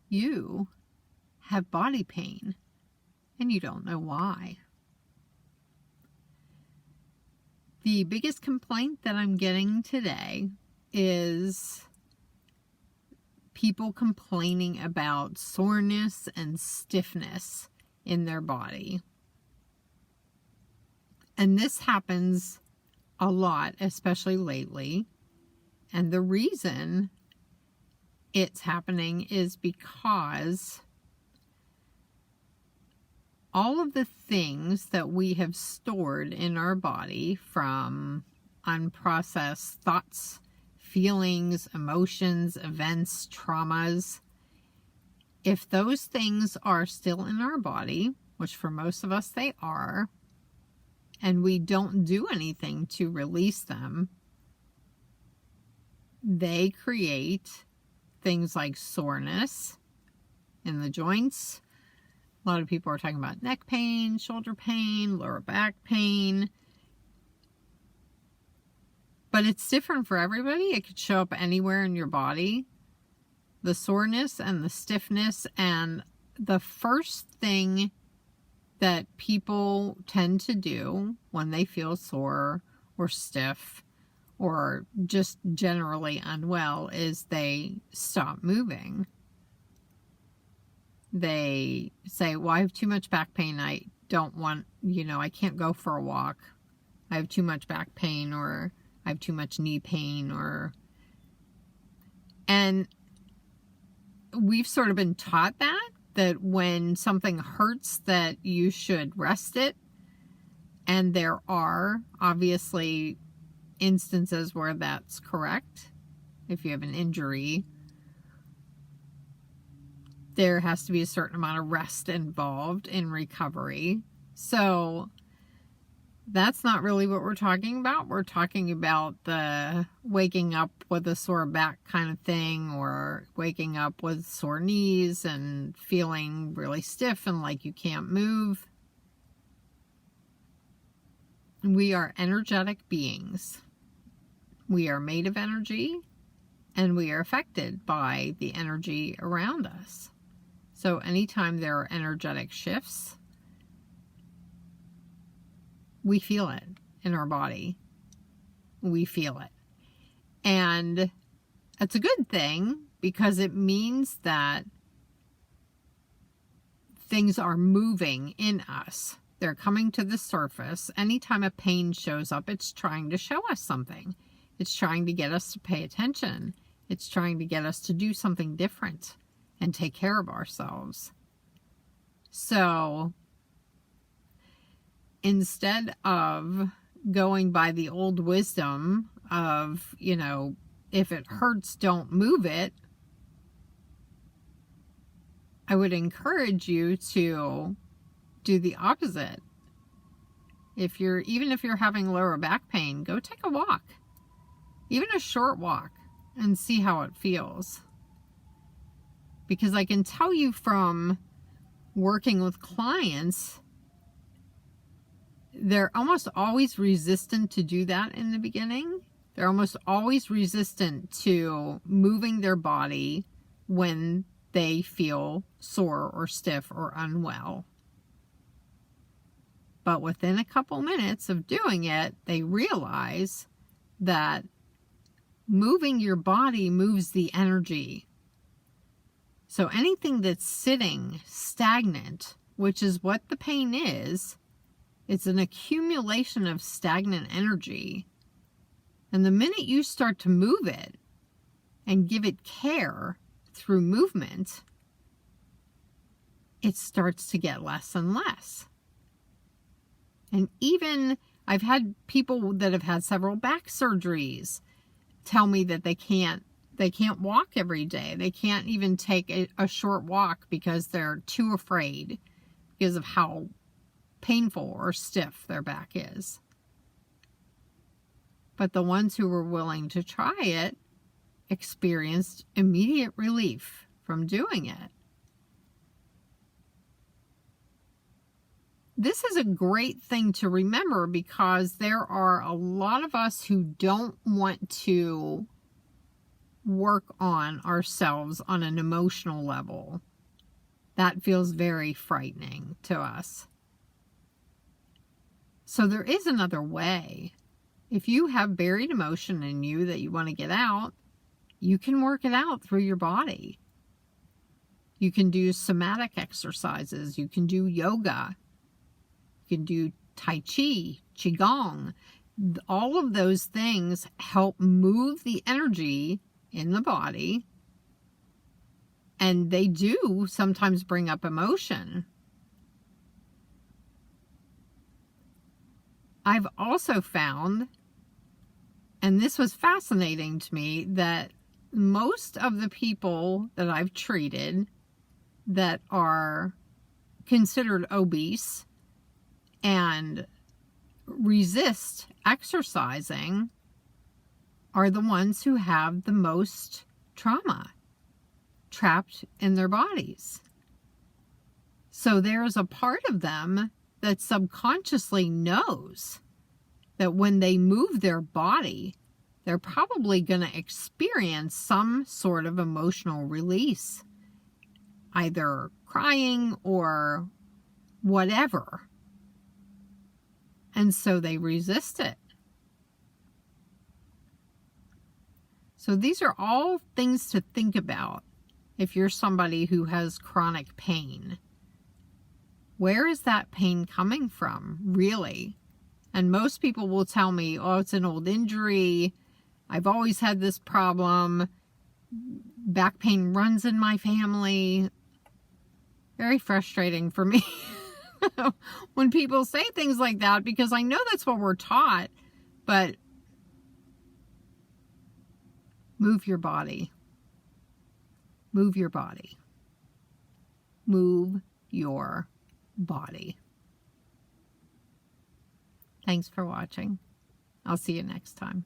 you have body pain and you don't know why. The biggest complaint that I'm getting today is people complaining about soreness and stiffness in their body. And this happens a lot, especially lately. And the reason it's happening is because all of the things that we have stored in our body, from unprocessed thoughts, feelings, emotions, events, traumas, if those things are still in our body, which for most of us they are, and we don't do anything to release them, they create things like soreness in the joints. A lot of people are talking about neck pain, shoulder pain, lower back pain. But it's different for everybody. It could show up anywhere in your body. The soreness and the stiffness. And the first thing that people tend to do when they feel sore or stiff or just generally unwell is they stop moving. They say, well, I have too much back pain. I don't want, I can't go for a walk. I have too much back pain, or I have too much knee pain, and we've sort of been taught that when something hurts that you should rest it. And there are obviously instances where that's correct. If you have an injury, there has to be a certain amount of rest involved in recovery. So that's not really what we're talking about. We're talking about the waking up with a sore back kind of thing, or waking up with sore knees and feeling really stiff and like you can't move. We are energetic beings. We are made of energy, and we are affected by the energy around us. So anytime there are energetic shifts, we feel it in our body. We feel it. And it's a good thing, because it means that things are moving in us. They're coming to the surface. Anytime a pain shows up, it's trying to show us something. It's trying to get us to pay attention. It's trying to get us to do something different and take care of ourselves. So instead of going by the old wisdom of, if it hurts, don't move it, I would encourage you to do the opposite. Even if you're having lower back pain, go take a walk, even a short walk, and see how it feels. Because I can tell you from working with clients, they're almost always resistant to do that in the beginning. They're almost always resistant to moving their body when they feel sore or stiff or unwell. But within a couple minutes of doing it, they realize that moving your body moves the energy. So anything that's sitting stagnant, which is what the pain is, it's an accumulation of stagnant energy. And the minute you start to move it and give it care through movement, it starts to get less and less. And even I've had people that have had several back surgeries tell me that they can't walk every day. They can't even take a short walk because they're too afraid because of how painful or stiff their back is. But the ones who were willing to try it experienced immediate relief from doing it. This is a great thing to remember, because there are a lot of us who don't want to work on ourselves on an emotional level. That feels very frightening to us. So there is another way. If you have buried emotion in you that you want to get out, you can work it out through your body. You can do somatic exercises. You can do yoga. You can do Tai Chi, Qigong. All of those things help move the energy in the body. And they do sometimes bring up emotion. I've also found, and this was fascinating to me, that most of the people that I've treated that are considered obese and resist exercising are the ones who have the most trauma trapped in their bodies. So there's a part of them that subconsciously knows that when they move their body, they're probably going to experience some sort of emotional release, either crying or whatever. And so they resist it. So these are all things to think about if you're somebody who has chronic pain. Where is that pain coming from, really? And most people will tell me, oh, it's an old injury. I've always had this problem. Back pain runs in my family. Very frustrating for me when people say things like that, because I know that's what we're taught. But move your body. Move your body. Move your body. Thanks for watching. I'll see you next time.